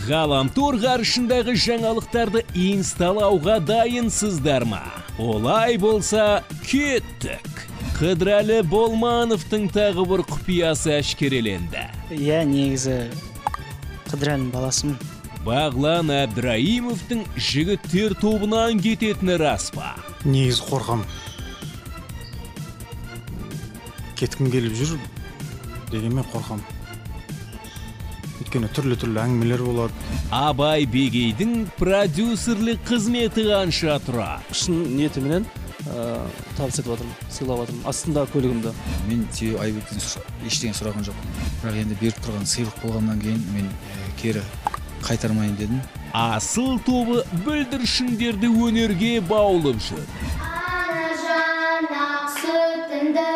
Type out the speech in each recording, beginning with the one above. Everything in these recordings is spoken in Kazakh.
Ғаламтор ғарышындағы жаңалықтарды инсталауға дайынсыздар ма? Олай болса, кеттік. Қыдрәлі Болмановтың тағы бір құпиясы әшкереленді. Иә, негізі Қыдрәлінің баласымын. Бағлан Әбдраимовтың жігіттер тобынан кететіні рас па? Негізі қорқам. Кеткім келіп жүр, дегенмен қорқам. Өйткені түрлі әңгімелер болады. Абай Бегейдің продюсерлік қызметі қанша тұра? Шын ниетіменен табыс етіп жатырмын, сыйлап жатырмын. Астында көлігімді. Мен Айбектен ештеңе сұраған жоқпын. Бірақ енді беріп тұрған сыйлық болғаннан кейін мен кері қайтармайын дедім. Асыл тобы бүлдіршіндерді өнерге баулып жүр. Ана жанақ сүтінді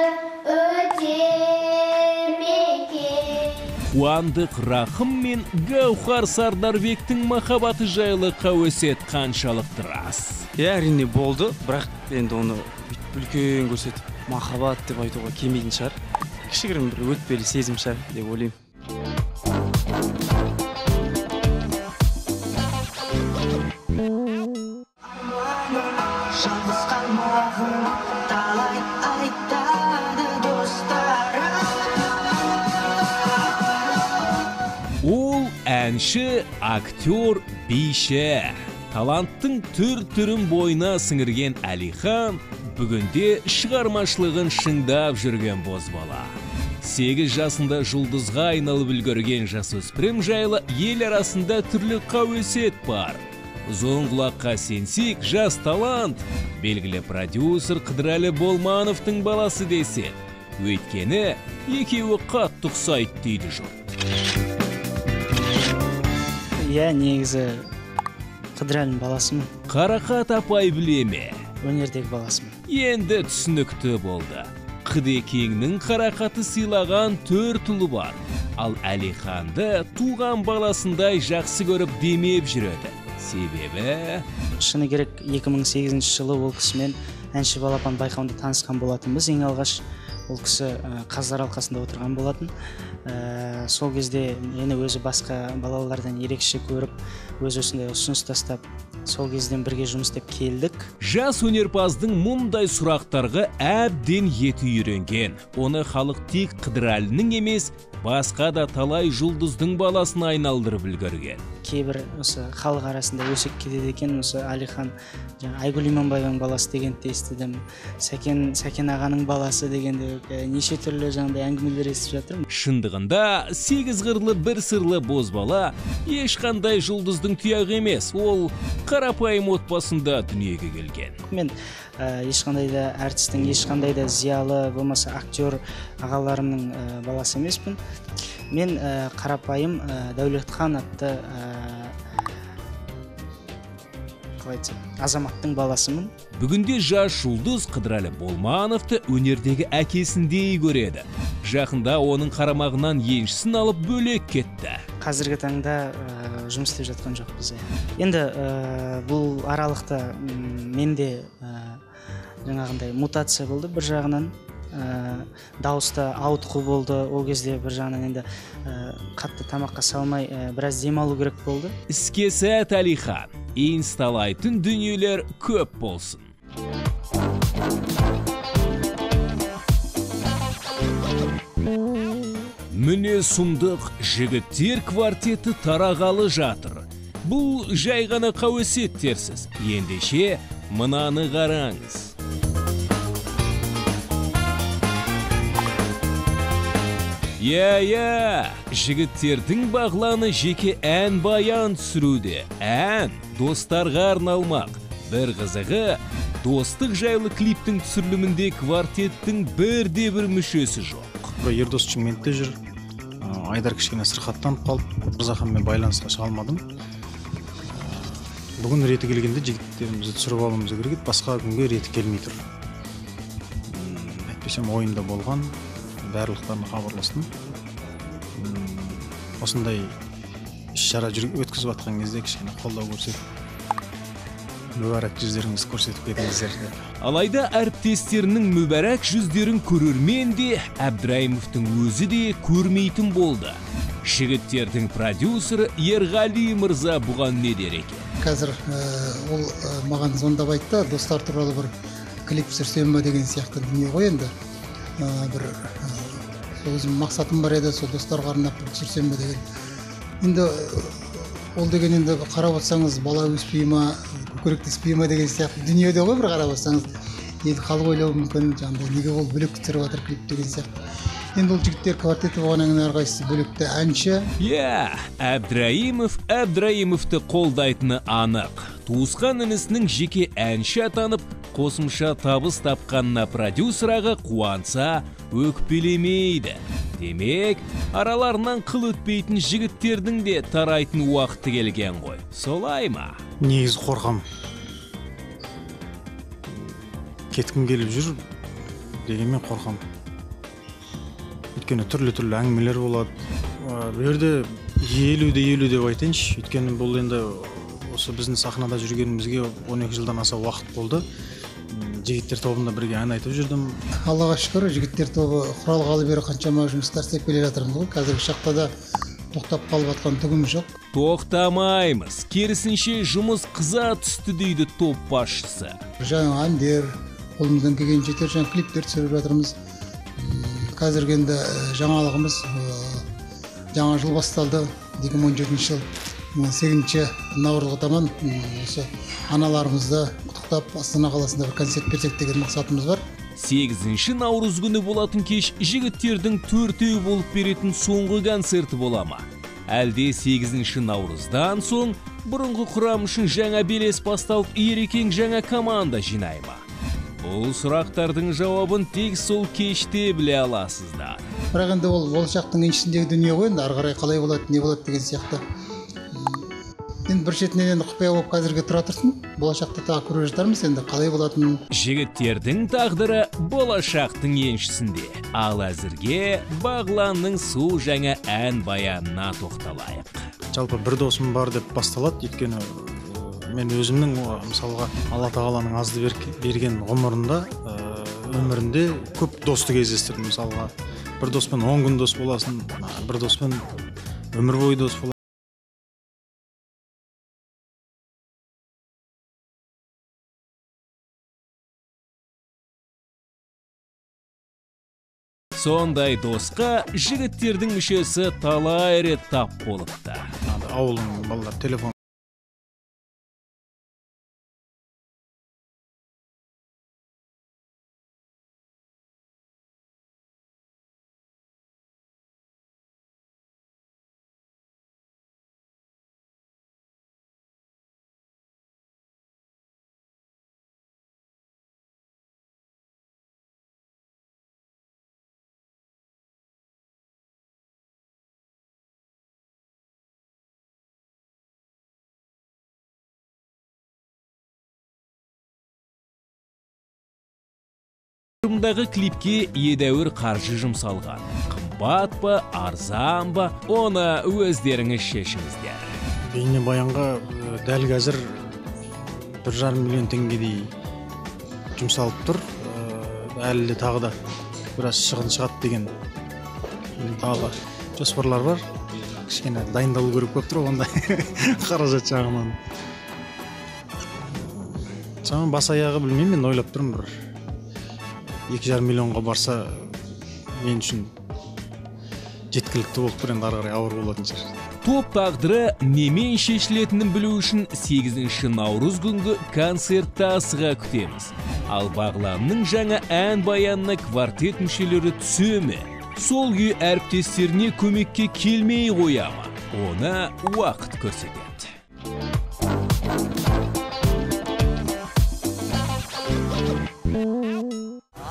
Қуандық Рахым мен Гаухар Сардарбектің махаббаты жайлы қауесет қаншалықты рас? Әрине болды, бірақ енді оны үлкен көрсетіп махаббат деп айтуға келмейтін шығар. Кішігірім бір өтпелі сезім шығар деп ойлаймын. Ол әнші, актер, биші. Таланттың түр-түрін бойына сіңірген Әлихан бүгінде шығармашылығын шыңдап жүрген бозбала. 8 жасында жұлдызға айналып үлгерген жасөспірім жайлы ел арасында түрлі қауесет бар. Ұзын құлаққа сенсек, жас талант белгілі продюсер Қыдрәлі Болмановтың баласы десе. Өйткені екеуі қатты ұқсайды дейді жұрт. Иә, негізі Қыдрәлінің баласымын. Қарақат апай біле ме? Өнердегі баласымын. Енді түсінікті болды. Қыдекеңнің Қарақаты сыйлаған 4 ұлы бар. Ал Әлиханды туған баласындай жақсы көріп демеп жүреді. Себебі... Шыны керек 2008 жылы ол кісімен әнші балапан байқауында танысқан болатынбыз. Ең алғаш ол кісі Қазылар алқасында отырған болатын. Сол кезде мені өзі басқа балалардан ерекше көріп, өз осындай ұсыныс тастап, сол кезден бірге жұмыс істеп келдік. Жас өнерпаздың мұндай сұрақтарға әбден еті үйренген. Оны халық тек Қыдрәлінің емес, басқа да талай жұлдыздың баласын айналдырып үлгерген. Кейбір осы халық арасында өсек кетеді екен, осы Әлихан, Айгүл Иманбаеваның баласы дегенді естідім. Сәкен ағаның баласы дегенде неше түрлі жаңағыдай әңгімелер естіп жатырмын. Шындығында 8 қырлы бір сырлы бозбала ешқандай жұлдыздың тұяғы емес, ол қарапайым отбасында дүниеге келген. Мен ешқандай да әртістің, ешқандай да зиялы болмаса актер ағаларымның баласы емеспін. Мен қарапайым Дәулетхан атты азаматтың баласымын. Бүгінде жас жұлдыз Қыдрәлі Болмановты өнердегі әкесіндей көреді. Жақында оның қарамағынан еншісін алып бөлек кетті. Қазіргі таңда жұмыс істеп жатқан жоқпыз. Енді бұл аралықта менде жаңағындай мутация болды бір жағынан. Дауыста ауытқу болды. Ол кезде бір жағынан енді қатты тамаққа салмай біраз демалу керек болды. Іске сәт Әлихан. Инсталайтын дүниелер көп болсын. Міне сұмдық жігіттер квартеті тарағалы жатыр. Бұл жай ғана қауесеттерсіз. Ендеше мынаны қараңыз. Иә, жігіттердің Бағланы жеке ән баян түсіруде. Ән достарға арналмақ. Бір қызығы, достық жайлы клиптің түсірілімінде квартеттің бірде-бір мүшесі жоқ. Ердос Шымкентте жүр. Айдар кішкене сырқаттанып қалып, Мырзаханмен байланысқа шыға алмадым. Бүгін реті келгенде жігіттерімізді түсіріп алуымыз керек, басқа күнге реті келмей тұр. Әйтпесем ойында болған. Барлықтарына хабарластым. Осындай іс-шара өткізіп жатқан кезде кішкене қолдау көрсетіп, мүбәрәк жүздеріңізді көрсетіп кетіңіздер. Алайда әріптестерінің мүбәрәк жүздерін көрермен де, Әбдраимовтың өзі де көрмейтін болды. Жігіттердің продюсері Ерғали мырза бұған не дер екен? Қазір ол маған звондап айтты, достар туралы бір клип түсірсем бе деген сияқты дүние ғой енді. Бір өзім мақсатым бар еді, сол достарға арнап түсірсем бе деген. Енді ол деген енді қарап отырсаңыз бала өспей ма, көкірек түспей ма деген сияқты дүниеде ғой бір қарап отырсаңыз. Енді халық ойлауы мүмкін, жаңағыдай неге ол бөлек түсіріп жатыр клип деген сияқты. Енді ол жігіттер квартеті болғаннан кейін әрқайсысы бөлекті әнші. Әбдірайымовты қолдайтыны анық. Туысқан інісінің жеке әнші атанып, қосымша табыс тапқанына продюсер аға қуанса, өкпелемейді. Демек, араларынан қыл өтпейтін жігіттердің де тарайтын уақыты келген ғой. Солай ма? Негіз қорқам. Кеткім келіп жүр дегенмен қорқам. Өйткені түрлі әңгімелер болады. Бұл жерде 50-50 деп айтайыншы. Өйткені бұл енді осы біздің сахнада жүргенімізге 12 жылдан аса уақыт болды. Жігіттер тобында бірге ән айтып жүрдім. Аллаға шүкір, жігіттер тобы құралғалы бері қаншама жұмыстар істеп келе жатырмыз ғой. Қазіргі шақта да тоқтап қалып жатқан түгім жоқ. Тоқтамаймыз. Керісінше жұмыс қыза түсті дейді топ басшысы. Жаңа әндер, қолымыздан келген жетер жаңа клиптер түсіріп жатырмыз. Қазіргі енді жаңалығымыз жаңа жыл басталды. 2017 жыл 8-ші наурызға таман осы аналарымызды құттықтап Астана қаласында бір концерт берсек деген мақсатымыз бар. 8-ші наурыз күні болатын кеш жігіттердің 4-еу болып беретін соңғы концерті бола ма? Әлде 8-ші наурыздан соң бұрынғы құрам үшін жаңа белес басталып, ерекең жаңа команда жинай ма? Бұл сұрақтардың жауабын тек сол кеште біле аласыздар. Бірақ енді ол болашақтың еншісіндегі дүние ғой, енді ары қарай қалай болады, не болады деген сияқты. Енді бір шетінен енді құпия болып қазірге тұра тұрсын, болашақта тағы көре жатармыз, енді қалай болатынын. Жігіттердің тағдыры болашақтың еншісінде. Ал әзірге Бағланның су жаңа ән баянына тоқталайық. Жалпы бір досым бар деп басталады, өйткені мен өзімнің мысалға Алла тағаланың азды берген ғұмырында, өмірінде көп досты кездестірдім. Мысалға бір доспен 10 күн дос боласың, бір доспен өмір бойы дос боласың. Сондай досқа жігіттердің мүшесі талай рет тап болыпты. Ауылың балалар телефон. Ұжымдағы клипке едәуір қаржы жұмсалған. Қымбат па, арзан ба, оны өздеріңіз шешіңіздер. Бейне баянға дәл қазір 1,5 миллион теңгедей жұмсалып тұр. Әлі тағы да біраз шығын шығады деген тағы жоспарлар бар. Кішкене дайындалу керек болып тұр ондай қаражат жағынан. Жаңа бас аяғы білмеймін, мен ойлап тұрмын бір 2,5 миллионға барса мен үшін жеткілікті болып тұр, енді ары қарай ауыр болатын шығар. Топ тағдыры немен шешілетінін білу үшін 8-ші наурыз күнгі концертті асыға күтеміз. Ал Бағланның жаңа ән баянына квартет мүшелері түсе ме? Сол күй әріптестеріне көмекке келмей қоя ма? Оны уақыт көрсетеді.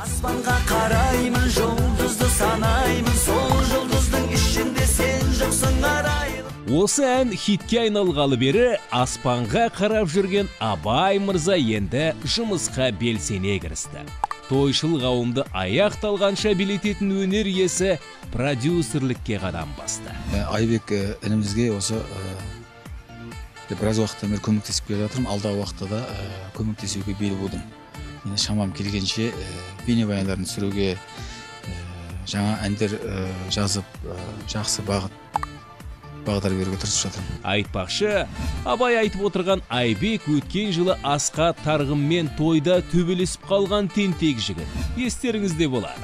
Аспанға қараймын, жұлдызды санаймын, сол жұлдыздың ішінде сен жоқсың арайлы. Осы ән хитке айналғалы бері аспанға қарап жүрген Абай мырза енді жұмысқа белсене кірісті. Тойшыл қауымды аяқталғанша билететін өнер иесі продюсерлікке қадам басты. Айбек інімізге осы біраз уақыттан бері көмектесіп келе жатырмын. Алдағы уақытта да көмектесуге бел будым. Мен шамам келгенше бейнебаяндарын түсіруге, жаңа әндер жазып, жақсы бағыт бағдар беруге тырысып жатырмын. Айтпақшы, абай айтып отырған Айбек өткен жылы Асқат Тарғынмен тойда төбелесіп қалған тентек жігіт. Естеріңізде болар.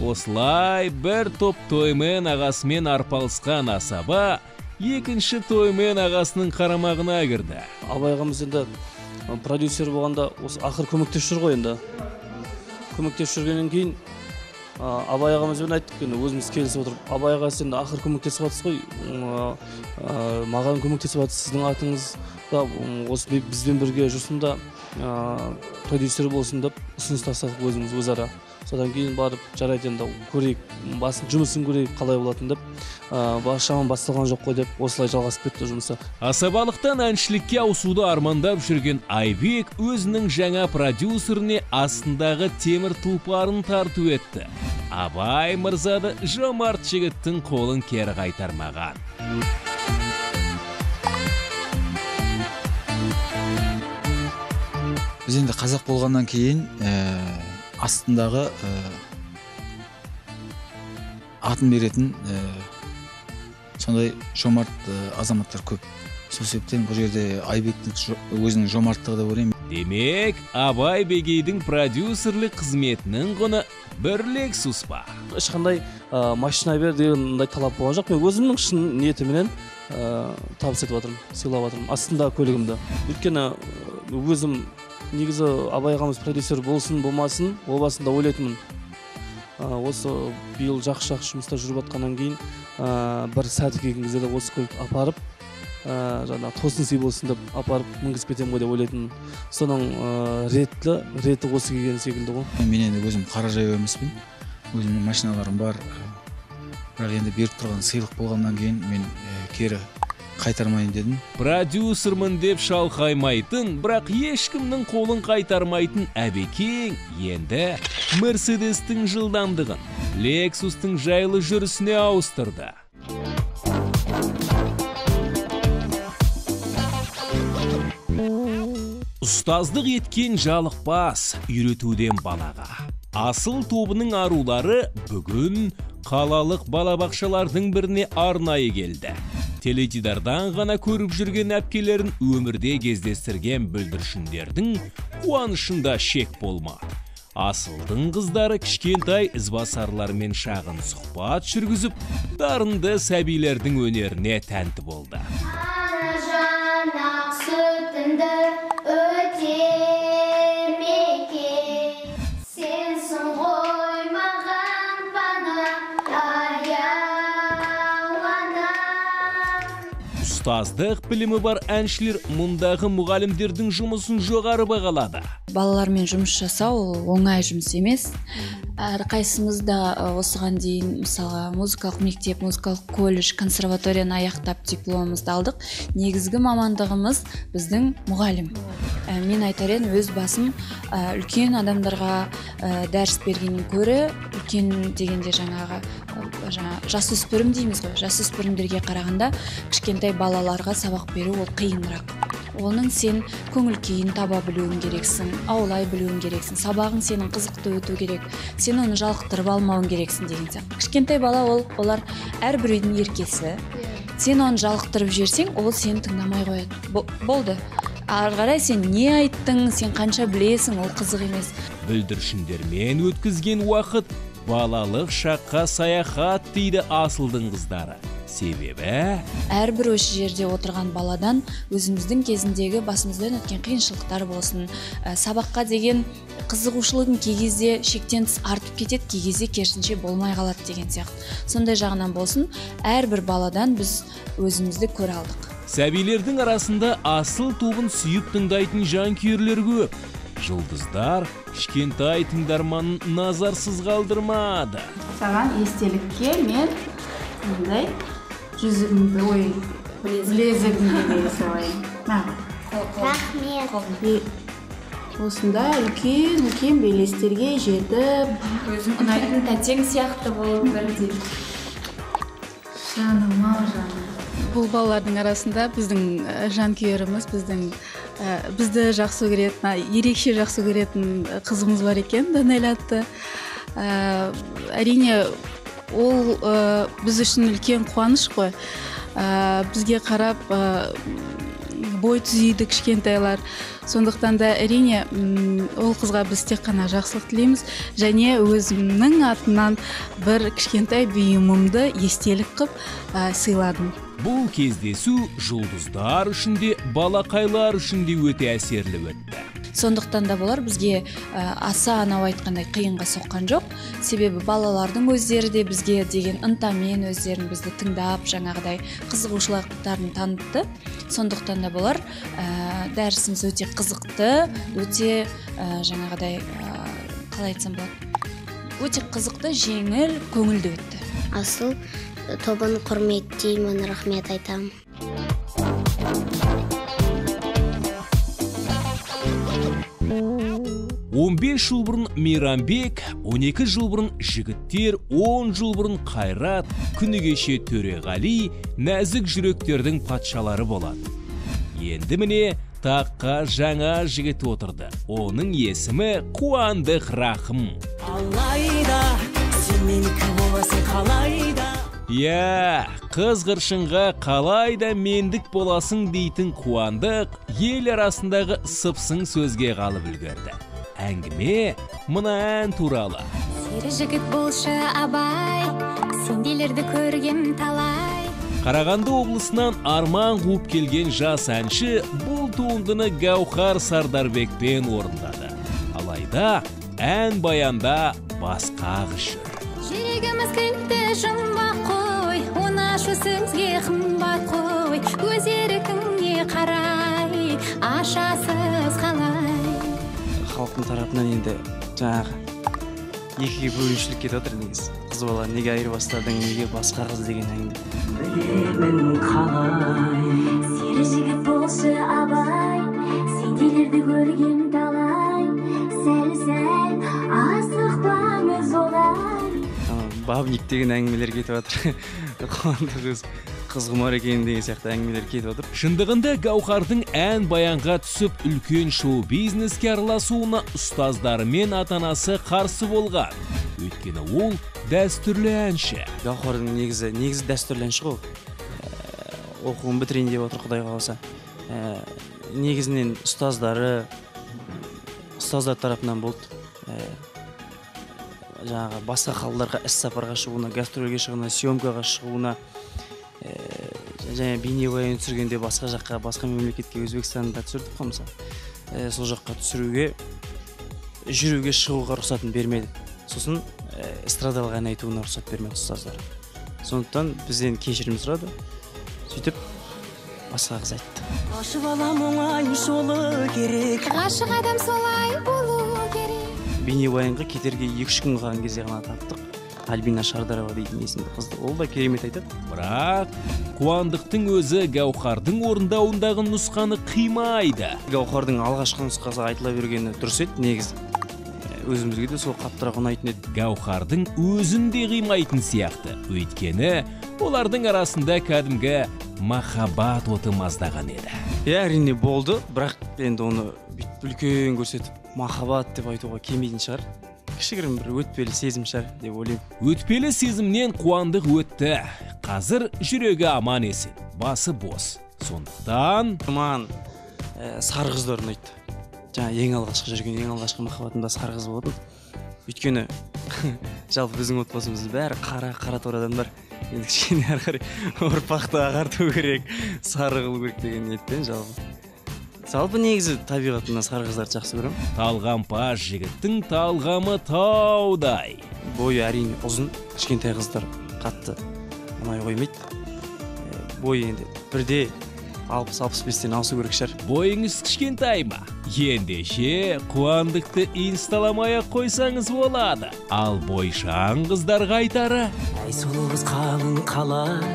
Осылай бір топ тоймен ағасымен арпалысқан асаба екінші тоймен ағасының қарамағына кірді. Абай ағамыз енді продюсер болғанда осы ақыр көмектесіп жүр ғой енді. Көмектесіп жүргеннен кейін Абай ағамызбен айттық, өзіміз келісіп отырып, Абай аға сен ақыр көмектесіп жатсыз ғой, маған көмектесіп жатсыз, сіздің атыңызда осы бізбен бірге жүрсін да продюсер болсын деп ұсыныс тастадық өзіміз өзара. Содан кейін барып жарайды енді көрейік, жұмысын көрейік қалай болатын деп, шаман басталған жоқ қой деп осылай жалғасып кетті жұмысы. Асабалықтан әншілікке ауысуды армандап жүрген Айбек өзінің жаңа продюсеріне астындағы темір тұлпарын тарту етті. Абай мырзады жомарт жігіттің қолын кері қайтармаған. Біз енді қазақ болғаннан кейін астындағы атын беретін сондай жомарт азаматтар көп. Сол себептен бұл жерде Айбектің өзінің жомарттығы да ойлаймын. Демек, Абай бегейдің продюсерлік қызметінің құны бір Lexus ба? Ешқандай машина бер дегендай талап болған жоқ. Мен өзімнің шын ниетіменен табыс етіп жатырмын, сыйлап жатырмын астындағы көлігімді. Өйткені өзім негізі Абай ағамыз продюсер болсын болмасын, ол басында ойлайтынмын. Осы биыл жақсы жұмыста жүріп жатқаннан кейін бір сәті келген кезде де осы көлік апарып, жаңа тосын сый болсын деп апарып мінгізіп кетемін ғой деп ойлайтынмын. Соның реті осы келген секілді ғой. Мен енді өзім қара жаяу емеспін. Өзімнің машиналарым бар. Бірақ енді беріп тұрған сыйлық болғаннан кейін мен кері қайтармайын дедім. Продюсермін деп шалқаймайтын, бірақ ешкімнің қолын қайтармайтын Әбекең енді Мерседестің жылдамдығын Lexustың жайлы жүрісіне ауыстырды. Ұстаздық еткен жалықпас үйретуден балаға. Асыл тобының арулары бүгін қалалық балабақшалардың біріне арнайы келді. Теледидардан ғана көріп жүрген әпкелерін өмірде кездестірген бүлдіршіндердің қуанышында шек болмады. Асылдың қыздары кішкентай ізбасарлармен шағын сұхбат жүргізіп, дарынды сәбилердің өнеріне тәнті болды. Ұстаздық білімі бар әншілер мұндағы мұғалімдердің жұмысын жоғары бағалады. Балалармен жұмыс жасау оңай жұмыс емес. Әрқайсымыз да осыған дейін мысалға музыкалық мектеп, музыкалық колледж, консерваторияны аяқтап дипломымызды алдық. Негізгі мамандығымыз біздің мұғалім. Мен айтар едім, өз басым үлкен адамдарға дәріс бергеннен көрі, үлкен дегенде жаңағы жасөспірім дейміз ғой. Жасөспірімдерге қарағанда кішкентай балаларға сабақ беру ол қиынырақ. Оның сен көңіл күйін таба білуің керексің, аулай білуің керексің, сабағың сенің қызықты өту керек, сен оны жалықтырып алмауың керексің деген сияқты. Кішкентай бала олар әрбір үйдің еркесі. Сен оны жалықтырып жерсең, ол сені тыңдамай қояды. Болды. Ары қарай сен не айттың, сен қанша білесің, ол қызық емес. Бүлдіршіндермен өткізген уақыт балалық шаққа саяхат дейді Асылдың қыздары. Себебі әрбір осы жерде отырған баладан өзіміздің кезіндегі басымыздан өткен қиыншылықтар болсын, сабаққа деген қызығушылығын кей кезде шектен тыс артып кетеді, кей кезде керісінше болмай қалады деген сияқты. Сондай жағынан болсын, әрбір баладан біз өзімізді көре алдық. Сәбилердің арасында Асыл тобын сүйіп тыңдайтын жанкүйерлер көп. Жұлдыздар кішкентай тыңдарманын назарсыз қалдырмады. Саған естелікке мен мындай жүзігімді білезігімді салайын. Рахмет. Осында үлкен белестерге жетіп, өзің ұнайтын тәтең сияқты болып бірдей. Жаным, ау жаным. Бұл балалардың арасында біздің жанкүйеріміз, біздің бізді жақсы көретін, ерекше жақсы көретін қызымыз бар екен, Данель атты. Әрине, ол біз үшін үлкен қуаныш қой. Бізге қарап бой түзейді кішкентайлар. Сондықтан да әрине ол қызға біз тек қана жақсылық тілейміз, және өзімнің атынан бір кішкентай бұйымымды естелік қып сыйладым. Бұл кездесу жұлдыздар үшін де, балақайлар үшін де өте әсерлі өтті. Сондықтан да болар бізге аса анау айтқандай қиынға соққан жоқ. Себебі балалардың өздері де бізге деген ынтамен өздерін бізді тыңдап, жаңағыдай қызығушылықтарын танытты. Сондықтан да болар дәрісіміз өте қызықты, өте жаңағыдай қалай айтсам болады, өте қызықты, жеңіл, көңілді өтті. Асыл тобын құрметтеймін, рахмет айтамын. 15 жыл бұрын Мейрамбек, 12 жыл бұрын жігіттер, 10 жыл бұрын Қайрат, күні кеше Төреғали нәзік жүректердің патшалары болады. Енді міне таққа жаңа жігіт отырды. Оның есімі Қуандық Рахым. Алайда, сен менікі боласың қалайда. Қыз ғыршынға қалайда мендік боласың дейтін Қуандық ел арасындағы сыпсың сөзге қалып үлгерді. Әңгіме мына ән туралы. Сері жігіт болшы абай, сенделерді көргем талай. Қарағанды облысынан арман қуып келген жас әнші бұл туындыны Гаухар Сардарбекпен орындады. Алайда ән баянда басқа жүр. Жүрегіміз кілтті жұмбақ қой, оны ашу сөзге қымбат қой. Өз еркіңе қарай, ашасыз қалай. Халықтың тарапынан енді жаңағы екіге бөліншілік кетіп отыр негізі. Қыз бала неге айырбастадың, неге басқа қыз деген әңгіме. Білемін қалай. Сері жігіт болшы абай, сенделерді көрген талай. Сәл-сәл асықпаңыз олай. Бабник деген әңгімелер кетіп отыр. Қуандық өз қызғымар екен деген сияқты әңгімелер кетіп отыр. Шындығында Гаухардың ән баянға түсіп үлкен шоу-бизнеске араласуына ұстаздары мен ата-анасы қарсы болған. Өйткені ол дәстүрлі әнші. Гаухардың негізі дәстүрлі әнші ғой. Оқуын бітірейін деп отыр, Құдай қаласа. Негізінен ұстаздар тарапынан болды. Жаңағы басқа қалаларға іс-сапарға шығуына, гастрольге шығуына, съемкаға шығуына, және бейнебаян түсіргенде басқа жаққа, басқа мемлекетке, Өзбекстанда түсірдік қой мысалы. Сол жаққа түсіруге, жүруге, шығуға рұқсатын бермеді. Сосын эстрадалық ән айтуына рұқсат бермеді ұстаздар. Сондықтан бізден кешірім сұрады. Сөйтіп басқа қыз айтты. Ғашық балам оңай жолы керек. Ғашық адам солай болу керек. Бейнебаянға кетерге 2-3 күн қалған кезде ғана таптық. Альбина Шардарова дейтін есімді қызды. Ол да керемет айтады. Бірақ Қуандықтың өзі Гаухардың орындауындағы нұсқаны қимайды. Гаухардың алғашқы нұсқасы айтыла бергені дұрыс еді негізі. Өзімізге де сол қаттырақ ұнайтын еді. Гаухардың өзін де қимайтын сияқты. Өйткені олардың арасында кәдімгі махаббат оты маздаған еді. Әрине болды, бірақ енді оны үлкен көрсетіп махаббат деп айтуға келмейтін шығар. Кішігірім бір өтпелі сезім шығар деп ойлаймын. Өтпелі сезімнен Қуандық өтті. Қазір жүрегі аман есен, басы бос. Сондықтан маған сары қыздар ұнайды. Жаңа ең алғашқы жүрген, ең алғашқы махаббатымда сары қыз болатын. Өйткені жалпы біздің отбасымыздың бәрі қара тор адамдар. Енді кішкене әрі қарай ұрпақты ағарту керек, сары қылу керек деген ниетпен жалпы. Жалпы негізі табиғатына сары қыздарды жақсы көремін. Талғампаз жігіттің талғамы таудай. Бойы әрине ұзын, кішкентай қыздар қатты ұнай қоймайды. Бойы енді бірде 60-65-тен асу керек шығар. Бойыңыз кішкентай ма? Ендеше Қуандықты инсталамай-ақ қойсаңыз болады. Ал бойшаң қыздарға айтары: Ай сұлу қыз қалың қалай,